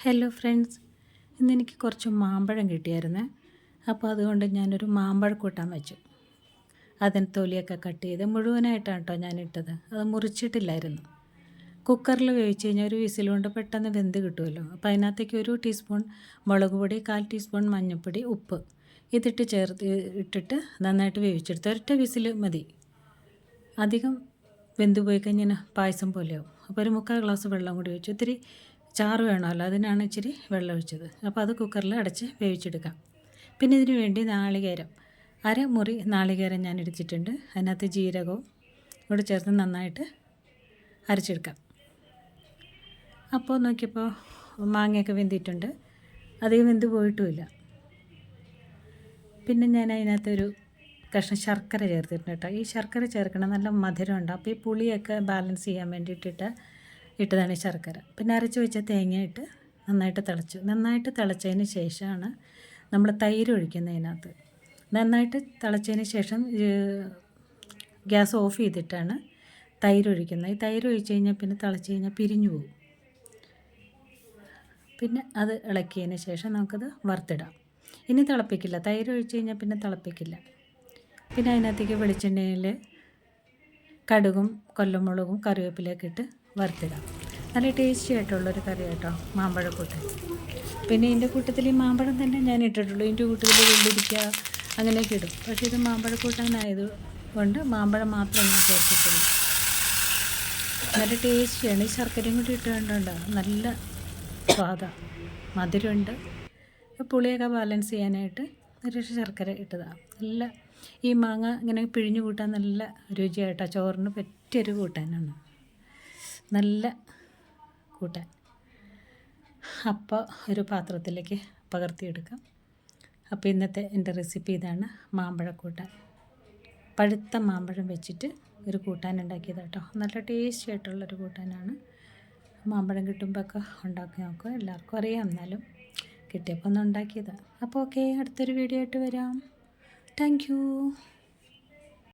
Hello friends, ഇന്നെനിക്ക് കുറച്ച് മാമ്പഴം കിട്ടിയായിരുന്നേ. അപ്പോൾ അതുകൊണ്ട് ഞാനൊരു മാമ്പഴക്കൂട്ടാൻ വെച്ചു. അതിന് തൊലിയൊക്കെ കട്ട് ചെയ്ത് മുഴുവനായിട്ടാണ് കേട്ടോ ഞാനിട്ടത്. അത് മുറിച്ചിട്ടില്ലായിരുന്നു. കുക്കറിൽ വേവിച്ച് കഴിഞ്ഞാൽ ഒരു വിസിൽ കൊണ്ട് പെട്ടെന്ന് വെന്ത് കിട്ടുമല്ലോ. അപ്പോൾ അതിനകത്തേക്ക് 1 ടീസ്പൂൺ മുളക് പൊടി, 1/4 ടീസ്പൂൺ മഞ്ഞൾപ്പൊടി, ഉപ്പ് ഇതിട്ട് ഇട്ടിട്ട് നന്നായിട്ട് വേവിച്ചെടുത്ത് ഒരൊറ്റ വിസിൽ മതി. അധികം വെന്ത് പോയി കഴിഞ്ഞാൽ പായസം പോലെയാവും. അപ്പോൾ ഒരു 3/4 ഗ്ലാസ് വെള്ളം കൂടി ഒഴിച്ചു. ഇത്തിരി ചാറ് വേണമല്ലോ, അതിനാണ് ഇച്ചിരി വെള്ളം ഒഴിച്ചത്. അപ്പോൾ അത് കുക്കറിൽ അടച്ച് വേവിച്ചെടുക്കാം. പിന്നെ ഇതിന് വേണ്ടി നാളികേരം, മുറി നാളികേരം ഞാൻ എടുത്തിട്ടുണ്ട്. അതിനകത്ത് ജീരകവും കൂടെ ചേർത്ത് നന്നായിട്ട് അരച്ചെടുക്കാം. അപ്പോൾ നോക്കിയപ്പോൾ മാങ്ങയൊക്കെ വെന്തിട്ടുണ്ട്, അധികം വെന്ത് പോയിട്ടുമില്ല. പിന്നെ ഞാൻ അതിനകത്തൊരു കഷ്ണം ശർക്കര ചേർത്തിട്ടുണ്ട് കേട്ടോ. ഈ ശർക്കര ചേർക്കണം, നല്ല മധുരമുണ്ട്. അപ്പോൾ ഈ പുളിയൊക്കെ ബാലൻസ് ചെയ്യാൻ വേണ്ടിയിട്ടിട്ട് ഇട്ടതാണ് ഈ ശർക്കര. പിന്നെ അരച്ച് വെച്ച തേങ്ങ ഇട്ട് നന്നായിട്ട് തിളച്ചതിന് ശേഷമാണ് നമ്മൾ തൈര് ഒഴിക്കുന്നതിനകത്ത്. നന്നായിട്ട് തിളച്ചതിന് ശേഷം ഗ്യാസ് ഓഫ് ചെയ്തിട്ടാണ് തൈര് ഒഴിക്കുന്നത്. ഈ തൈര് ഒഴിച്ച് കഴിഞ്ഞാൽ പിന്നെ തിളച്ച് കഴിഞ്ഞാൽ പിരിഞ്ഞു പോകും. പിന്നെ അത് ഇളക്കിയതിന് ശേഷം നമുക്കത് വറുത്തിടാം. ഇനി തിളപ്പിക്കില്ല, തൈര് ഒഴിച്ച് കഴിഞ്ഞാൽ പിന്നെ തിളപ്പിക്കില്ല. പിന്നെ അതിനകത്തേക്ക് വെളിച്ചെണ്ണയിൽ കടുകും കൊല്ലമുളകും കറിവേപ്പിലയൊക്കെ ഇട്ട് വറുത്തിടാം. നല്ല ടേസ്റ്റി ആയിട്ടുള്ളൊരു കറി കേട്ടോ മാമ്പഴക്കൂട്ടൻ. പിന്നെ ഇതിൻ്റെ കൂട്ടത്തിൽ ഈ മാമ്പഴം തന്നെ ഞാൻ ഇട്ടിട്ടുള്ളൂ. ഇതിൻ്റെ കൂട്ടത്തിൽ വെള്ളിരിക്ക അങ്ങനെയൊക്കെ ഇടും. പക്ഷേ ഇത് മാമ്പഴക്കൂട്ടാനായത് കൊണ്ട് മാമ്പഴം മാത്രമേ ഞാൻ ചേർത്തിട്ടുള്ളൂ. നല്ല ടേസ്റ്റിയാണ്. ഈ ശർക്കരയും കൂടി ഇട്ടുകൊണ്ടുണ്ട് നല്ല സ്വാദാണ്, മധുരമുണ്ട്. പുളിയൊക്കെ ബാലൻസ് ചെയ്യാനായിട്ട് ഒരു ശർക്കര ഇട്ടതാണ്. നല്ല ഈ മാങ്ങ ഇങ്ങനെ പിഴിഞ്ഞു കൂട്ടാൻ നല്ല രുചിയായിട്ടോ. ചോറിന് പറ്റിയൊരു കൂട്ടാനാണ്, നല്ല കൂട്ടാൻ. അപ്പോൾ ഒരു പാത്രത്തിലേക്ക് പകർത്തിയെടുക്കാം. അപ്പോൾ ഇന്നത്തെ എൻ്റെ റെസിപ്പി ഇതാണ്, മാമ്പഴക്കൂട്ടാൻ. പഴുത്ത മാമ്പഴം വെച്ചിട്ട് ഒരു കൂട്ടാൻ ഉണ്ടാക്കിയത് കേട്ടോ. നല്ല ടേസ്റ്റി ആയിട്ടുള്ളൊരു കൂട്ടാനാണ്. മാമ്പഴം കിട്ടുമ്പോൾ ഒക്കെ ഉണ്ടാക്കി നോക്കുക. എല്ലാവർക്കും അറിയാം, എന്നാലും കിട്ടിയപ്പോൾ ഒന്ന് ഉണ്ടാക്കിയതാണ്. അപ്പോൾ ഓക്കെ, അടുത്തൊരു വീഡിയോ ആയിട്ട് വരാം. Thank you.